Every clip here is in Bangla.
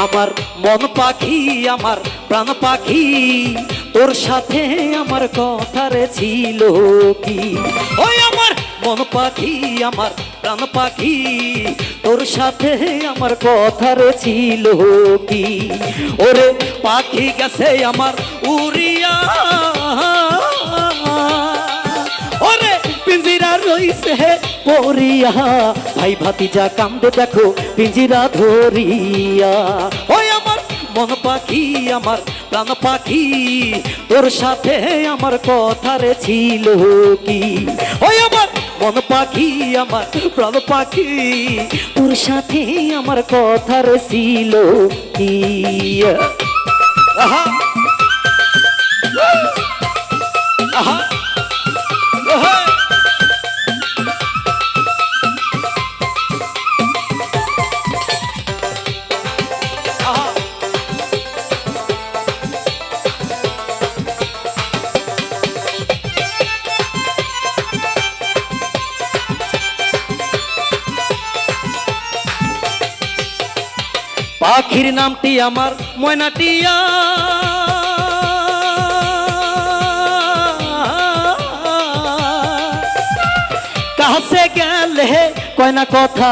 আমার মন পাখি আমার প্রাণ পাখি তোর সাথে আমার কথা রে ছিল কি ওই আমার মন পাখি আমার প্রাণ পাখি তোর সাথে আমার কথা রে ছিল কি ওরে পাখি গেছে আমার উড়িয়া ওরে পিঞ্জিরা রইছে পড়িয়া ভাই ভাতিজা কান্দে দেখো পিঞ্জিরা ধরিয়া ওই আমার মন পাখি আমার প্রাণ পাখি তোর সাথে আমার কথা রে ছিল কি ওই আমার মন পাখি আমার প্রাণ পাখি তোর সাথে আমার কথা রে ছিল কি আহা আহা আহা পাখির নামটি আমার ময়নাটিয়া কাছে গেলে কয়না কথা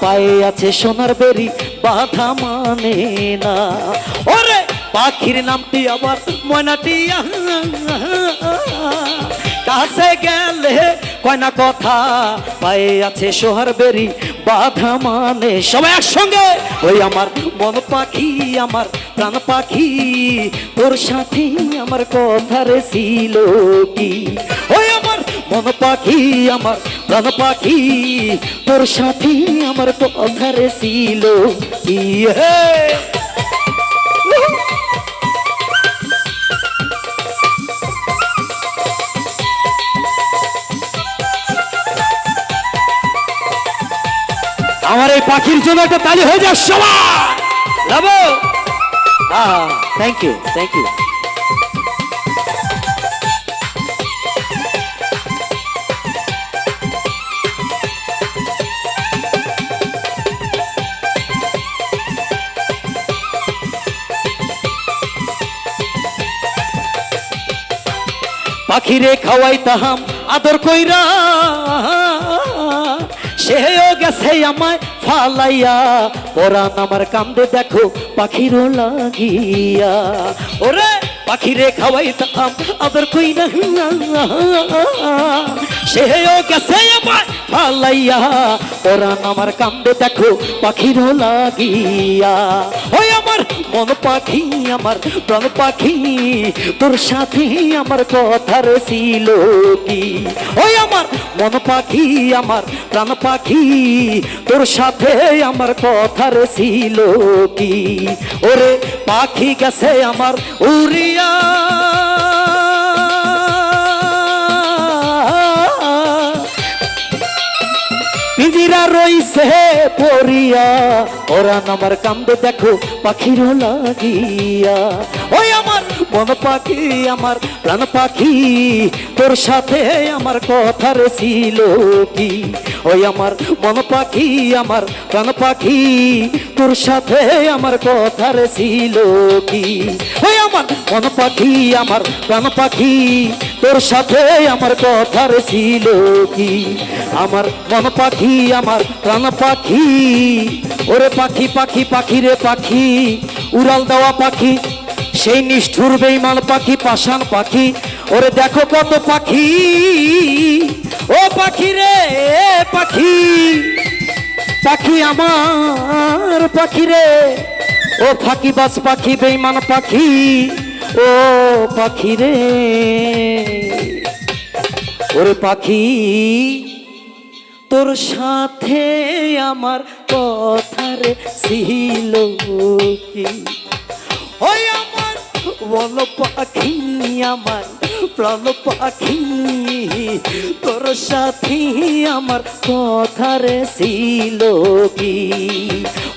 পায়ে আছে সোনার বেরি বাধা মানে না ওরে পাখির নামটি আমার ময়নাটিয়া কাছে গেলে কয়না কথা পায়ে আছে সোহার বেরি বাধা মানে সবাই একসঙ্গে ওই আমার মন পাখি আমার প্রাণ পাখি তোর সাথে আমার কথা রে ছিল কি ওই আমার মন পাখি আমার প্রাণ পাখি তোর সাথে আমার কথা রে ছিল কি আমার এই পাখির জন্য একটা তালি হয়ে যাক সবাই লাভো থ্যাংক ইউ থ্যাংক ইউ পাখিরে খাওয়াইতাম আদর কইরা সেও গেছে আমায় ফালাইয়া পরাণ আমার কান্দে দেখো পাখিরও লাগিয়া ওরে পাখিরে খাওয়াইতাম আদর কইরা সেও গেছে আমায় ফালাইয়া পরাণ আমার কান্দে দেখো পাখিরও লাগিয়া ওই আমার মন পাখি আমার প্রাণ পাখি তোর সাথে আমার কথা রে ছিল কি ওই আমার মন পাখি আমার প্রাণ পাখি তোর সাথে আমার কথা রে ছিল কি ওরে পাখি গেছে আমার উড়িয়া পিঞ্জিরা রইছে পড়িয়া ওরা আমার কান্দে দেখো পাখিরও লাগিয়া ওই আমার মন পাখি আমার প্রাণ পাখি তোর সাথে আমার কথা রে ছিল কি ওই আমার মন পাখি আমার প্রাণ পাখি তোর সাথে আমার কথা রে ছিল কি ওই আমার মন পাখি আমার প্রাণ পাখি তোর সাথে আমার কথা রে ছিল কি আমার মন পাখি আমার প্রাণ পাখি ওরে পাখি পাখি পাখি রে পাখি উড়াল দেওয়া পাখি সেই নিষ্ঠুর বেঈমান পাখি পাষাণ পাখি ওরে দেখো কত পাখি ও পাখি রে পাখি পাখি আমার পাখি রে ও ফাঁকিবাজ পাখি বেঈমান পাখি ও পাখি রে ওরে পাখি তোর সাথে আমার কথা রে ছিল কি ওই আমার বল পাখি আমার প্রাণ পাখি তোর সাথে আমার কথা রে ছিল কি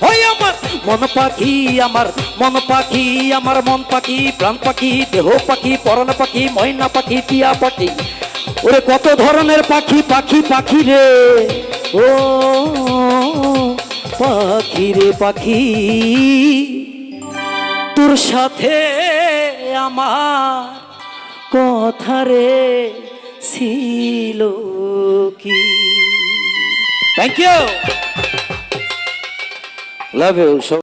ওই আমার মন পাখি আমার মন পাখি আমার মন পাখি প্রাণ পাখি দেহ পাখি পরাণ পাখি ময়না পাখি টিয়া পাখি ওরে কত ধরনের পাখি পাখি পাখি রে ও পাখি রে পাখি তোর সাথে আমার কথা রে ছিল কি। Thank you, love you.